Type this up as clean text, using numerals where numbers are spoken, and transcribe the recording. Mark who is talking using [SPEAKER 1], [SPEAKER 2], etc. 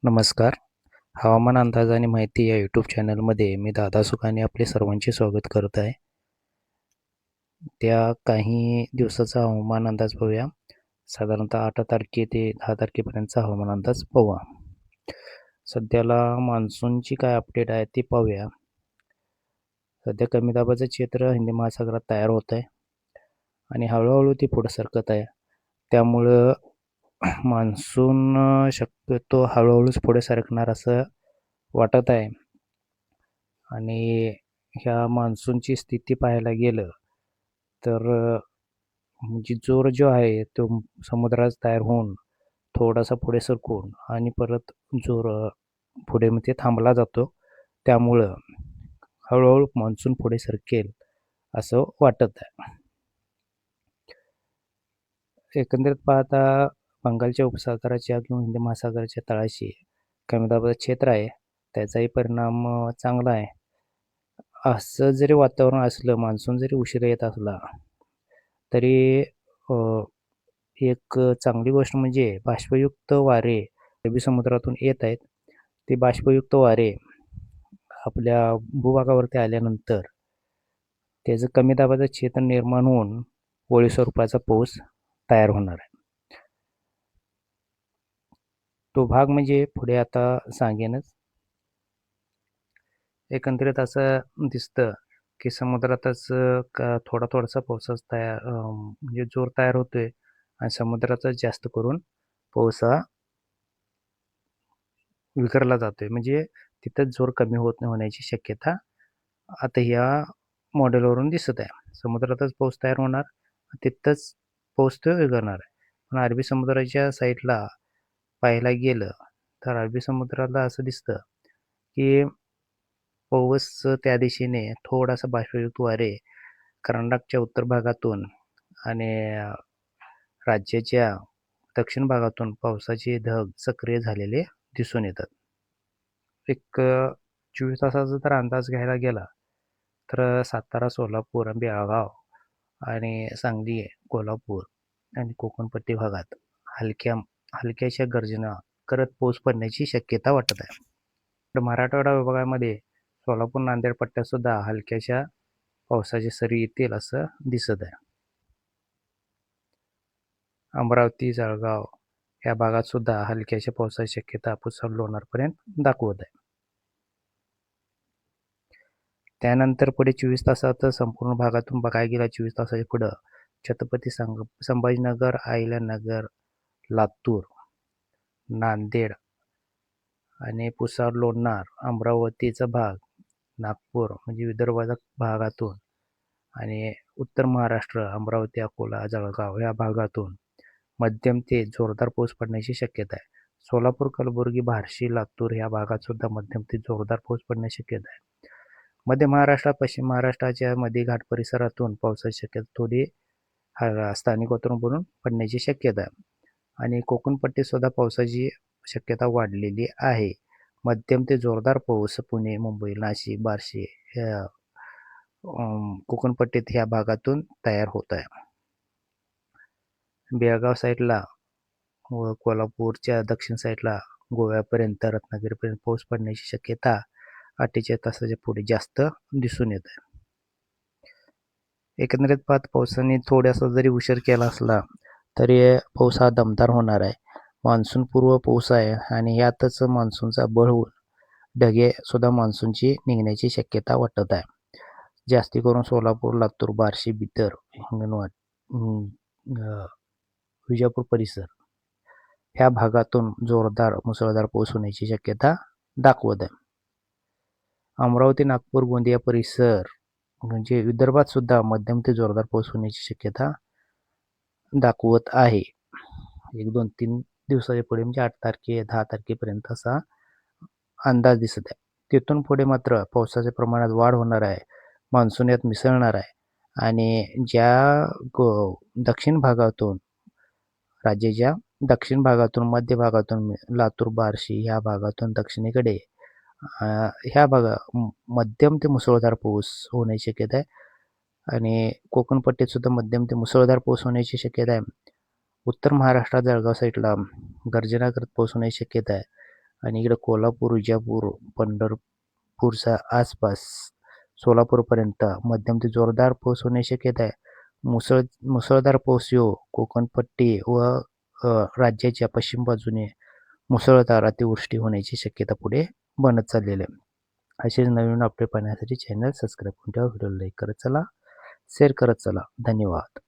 [SPEAKER 1] नमस्कार. हवामान अंदाज आणि माहिती या यूट्यूब चॅनलमध्ये मी दादा सुकाने आपले सर्वांचे स्वागत करत आहे. त्या काही दिवसाचा हवामान अंदाज पाहूया. साधारणतः 8 तारखे ते 10 तारखेपर्यंतचा हवामान अंदाज पाहूया. सध्याला मान्सूनची काय अपडेट आहे ती पाहूया. सध्या कमी दाबाचं क्षेत्र हिंदी महासागरात तयार होत आहे आणि हळूहळू ती पुढे सरकत आहे. त्यामुळं मान्सून शक्यतो हळूहळूच पुढे सरकणार असं वाटत आहे. आणि ह्या मान्सूनची स्थिती पाहायला गेलं तर म्हणजे जोर जो आहे तो समुद्रात तयार होऊन थोडासा पुढे सरकून आणि परत जोर पुढे ते थांबला जातो. त्यामुळं हळूहळू मान्सून पुढे सरकेल असं वाटत आहे. एकंदरीत पाहता बंगालच्या उपसागराच्या किंवा हिंदी महासागराच्या तळाशी कमी दाबाचं क्षेत्र आहे. त्याचाही परिणाम चांगला आहे. असं जरी वातावरण असलं, मान्सून जरी उशिरा येत असला तरी एक चांगली गोष्ट म्हणजे बाष्पयुक्त वारे अरबी समुद्रातून येत आहेत. ते बाष्पयुक्त वारे आपल्या भूभागावरती आल्यानंतर त्याचं कमी दाबाचं क्षेत्र निर्माण होऊन ओळी स्वरूपाचा पाऊस तयार होणार आहे. तो भाग म्हणजे पुढे आता सांगेनच. एकंदरीत असं दिसतं की समुद्रातच थोडासा पावसाचा म्हणजे जोर तयार होतोय आणि समुद्रातच जास्त करून पाऊस हा विखरला जातोय. म्हणजे तिथंच जोर कमी होण्याची शक्यता आता या मॉडेलवरून दिसत आहे. समुद्रातच पाऊस तयार होणार, तिथंच पाऊस तो विखरणार आहे. पण अरबी समुद्राच्या साईडला पाहायला गेलं तर अरबी समुद्राला असं दिसतं की पाऊस त्या दिशेने थोडासा बाष्पयुक्त वारे कर्नाटकच्या उत्तर भागातून आणि राज्याच्या दक्षिण भागातून पावसाचे ढग सक्रिय झालेले दिसून येतात. एक 24 तासाचा जर अंदाज घ्यायला गेला तर सातारा, सोलापूर, बेळगाव आणि सांगली, कोल्हापूर आणि कोकणपट्टी भागात हलक्याशा गर्जना करत पाऊस पडण्याची शक्यता वाटत आहे. तर मराठवाडा विभागामध्ये सोलापूर, नांदेड पट्ट्यात सुद्धा हलक्याशा पावसाच्या सरी येतील असं दिसत आहे. अमरावती, जळगाव या भागात सुद्धा हलक्याशा पावसाची शक्यता पुसद लोणारपर्यंत दाखवत आहे. त्यानंतर पुढे 24 तासात संपूर्ण भागातून बघायला गेला 24 तासाच्या पुढं छत्रपती संभाजीनगर, अहिल्यानगर, लातूर, नांदेड आणि पुसद, लोणार, अमरावतीचा भाग, नागपूर म्हणजे विदर्भाच्या भागातून आणि उत्तर महाराष्ट्र, अमरावती, अकोला, जळगाव या भागातून मध्यम ते जोरदार पाऊस पडण्याची शक्यता आहे. सोलापूर, कलबुर्गी, बार्शी, लातूर या भागात सुद्धा मध्यम ते जोरदार पाऊस पडण्याची शक्यता आहे. मध्य महाराष्ट्र, पश्चिम महाराष्ट्राच्या मध्ये घाट परिसरातून पावसाची शक्यता थोडी स्थानिक वातावरण बनून पडण्याची शक्यता आहे. आणि कोकणपट्टीत सुद्धा पावसाची शक्यता वाढलेली आहे. मध्यम ते जोरदार पाऊस पुणे, मुंबई, नाशिक, बार्शी या कोकणपट्टीत ह्या भागातून तयार होत आहे. बेळगाव साईडला व कोल्हापूरच्या दक्षिण साईडला गोव्यापर्यंत रत्नागिरीपर्यंत पाऊस पडण्याची शक्यता 48 तासाच्या पुढे जास्त दिसून येत आहे. एकंदरीत पाहत पावसाने थोडासा जरी उशीर केला असला तरी पाऊस हा दमदार होणार आहे. मान्सून पूर्व पाऊस आहे आणि यातच मान्सूनचा बळ होऊन ढगे सुद्धा मान्सूनची निघण्याची शक्यता वाटत आहे. जास्ती करून सोलापूर, लातूर, बार्शी, बिदर, हिंगणघाट, विजापूर परिसर ह्या भागातून जोरदार मुसळधार पाऊस होण्याची शक्यता दाखवत आहे. अमरावती, नागपूर, गोंदिया परिसर म्हणजे विदर्भात सुद्धा मध्यम ते जोरदार पाऊस होण्याची शक्यता दाखवत आहे. 1, 2, 3 दिवसाच्या पुढे म्हणजे 8 तारखे 10 तारखेपर्यंत असा अंदाज दिसत आहे. तिथून पुढे मात्र पावसाच्या प्रमाणात वाढ होणार आहे. मान्सून यात मिसळणार आहे आणि दक्षिण भागातून राज्याच्या दक्षिण भागातून, मध्य भागातून, लातूर, बार्शी ह्या भागातून दक्षिणेकडे ह्या मध्यम ते मुसळधार पाऊस होण्याची शक्यता आहे आणि कोकणपट्टीत सुद्धा मध्यम ते मुसळधार पाऊस होण्याची शक्यता आहे. उत्तर महाराष्ट्रात जळगाव साईडला गर्जना करत पाऊस होण्याची शक्यता आहे. आणि इकडे कोल्हापूर, विजापूर, पंढरपूरच्या आसपास सोलापूरपर्यंत मध्यम ते जोरदार पाऊस होण्याची शक्यता आहे. मुसळधार पाऊस कोकणपट्टी व राज्याच्या पश्चिम बाजूने मुसळधार अतिवृष्टी होण्याची शक्यता पुढे बनत चाललेली आहे. असेच नवीन अपडेट पाहण्यासाठी चॅनल सबस्क्राईब करून ठेवा. व्हिडिओ लाईक करत चला, शेअर करत चला. धन्यवाद.